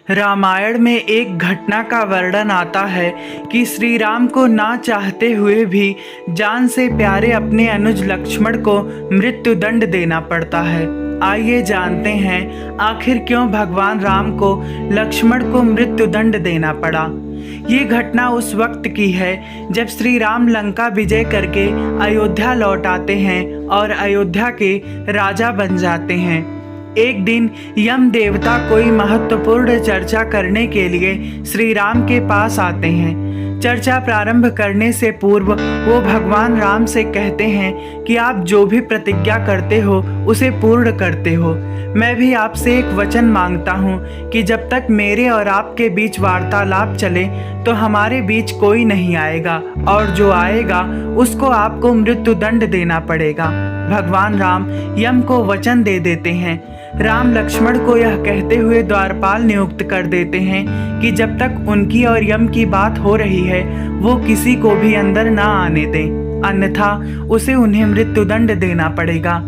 रामायण में एक घटना का वर्णन आता है कि श्री राम को ना चाहते हुए भी जान से प्यारे अपने अनुज लक्ष्मण को मृत्यु दंड देना पड़ता है। आइए जानते हैं आखिर क्यों भगवान राम को लक्ष्मण को मृत्यु दंड देना पड़ा। ये घटना उस वक्त की है जब श्री राम लंका विजय करके अयोध्या लौट आते हैं और अयोध्या के राजा बन जाते हैं। एक दिन यम देवता कोई महत्वपूर्ण चर्चा करने के लिए श्री राम के पास आते हैं। चर्चा प्रारंभ करने से पूर्व वो भगवान राम से कहते हैं कि आप जो भी प्रतिज्ञा करते हो उसे पूर्ण करते हो। मैं भी आपसे एक वचन मांगता हूँ कि जब तक मेरे और आपके बीच वार्तालाप चले तो हमारे बीच कोई नहीं आएगा और जो आएगा उसको आपको मृत्यु दंड देना पड़ेगा। भगवान राम यम को वचन दे देते हैं। राम लक्ष्मण को यह कहते हुए द्वारपाल नियुक्त कर देते हैं कि जब तक उनकी और यम की बात हो रही है वो किसी को भी अंदर ना आने दें, अन्यथा उसे उन्हें मृत्युदंड देना पड़ेगा।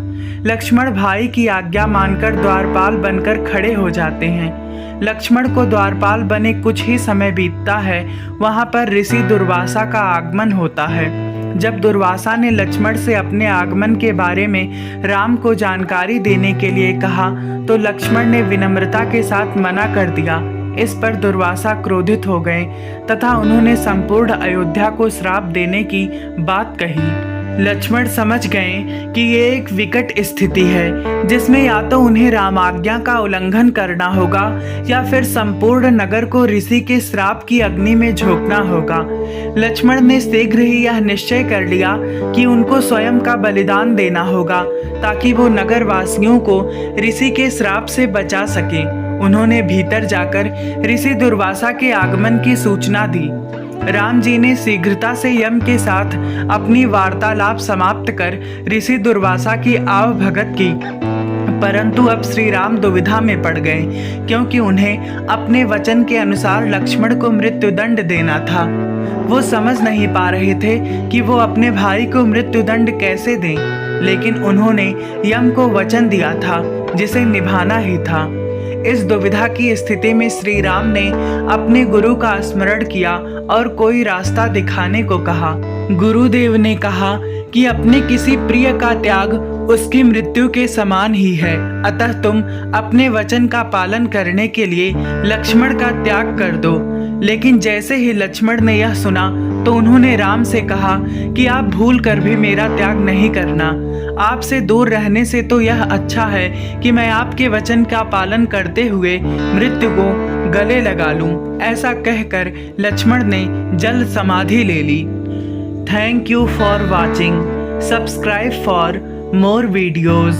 लक्ष्मण भाई की आज्ञा मानकर द्वारपाल बनकर खड़े हो जाते हैं। लक्ष्मण को द्वारपाल बने कुछ ही समय बीतता है, वहां पर ऋषि दुर्वासा का आगमन होता है। जब दुर्वासा ने लक्ष्मण से अपने आगमन के बारे में राम को जानकारी देने के लिए कहा तो लक्ष्मण ने विनम्रता के साथ मना कर दिया। इस पर दुर्वासा क्रोधित हो गए तथा उन्होंने संपूर्ण अयोध्या को श्राप देने की बात कही। लक्ष्मण समझ गए कि ये एक विकट स्थिति है जिसमें या तो उन्हें रामाज्ञा का उल्लंघन करना होगा या फिर संपूर्ण नगर को ऋषि के श्राप की अग्नि में झोंकना होगा। लक्ष्मण ने शीघ्र ही यह निश्चय कर लिया कि उनको स्वयं का बलिदान देना होगा ताकि वो नगर वासियों को ऋषि के श्राप से बचा सके। उन्होंने भीतर जाकर ऋषि दुर्वासा के आगमन की सूचना दी। राम जी ने शीघ्रता से यम के साथ अपनी वार्तालाप समाप्त कर ऋषि दुर्वासा की आवभगत की, परंतु अब श्री राम दुविधा में पड़ गए क्योंकि उन्हें अपने वचन के अनुसार लक्ष्मण को मृत्युदंड देना था। वो समझ नहीं पा रहे थे कि वो अपने भाई को मृत्युदंड कैसे दें, लेकिन उन्होंने यम को वचन दिया था जिसे निभाना ही था। इस दुविधा की स्थिति में श्री राम ने अपने गुरु का स्मरण किया और कोई रास्ता दिखाने को कहा। गुरुदेव ने कहा कि अपने किसी प्रिय का त्याग उसकी मृत्यु के समान ही है, अतः तुम अपने वचन का पालन करने के लिए लक्ष्मण का त्याग कर दो। लेकिन जैसे ही लक्ष्मण ने यह सुना तो उन्होंने राम से कहा कि आप भूल कर भी मेरा त्याग नहीं करना। आपसे दूर रहने से तो यह अच्छा है कि मैं आपके वचन का पालन करते हुए मृत्यु को गले लगा लूं। ऐसा कहकर लक्ष्मण ने जल समाधि ले ली। Thank you for watching. Subscribe for more videos।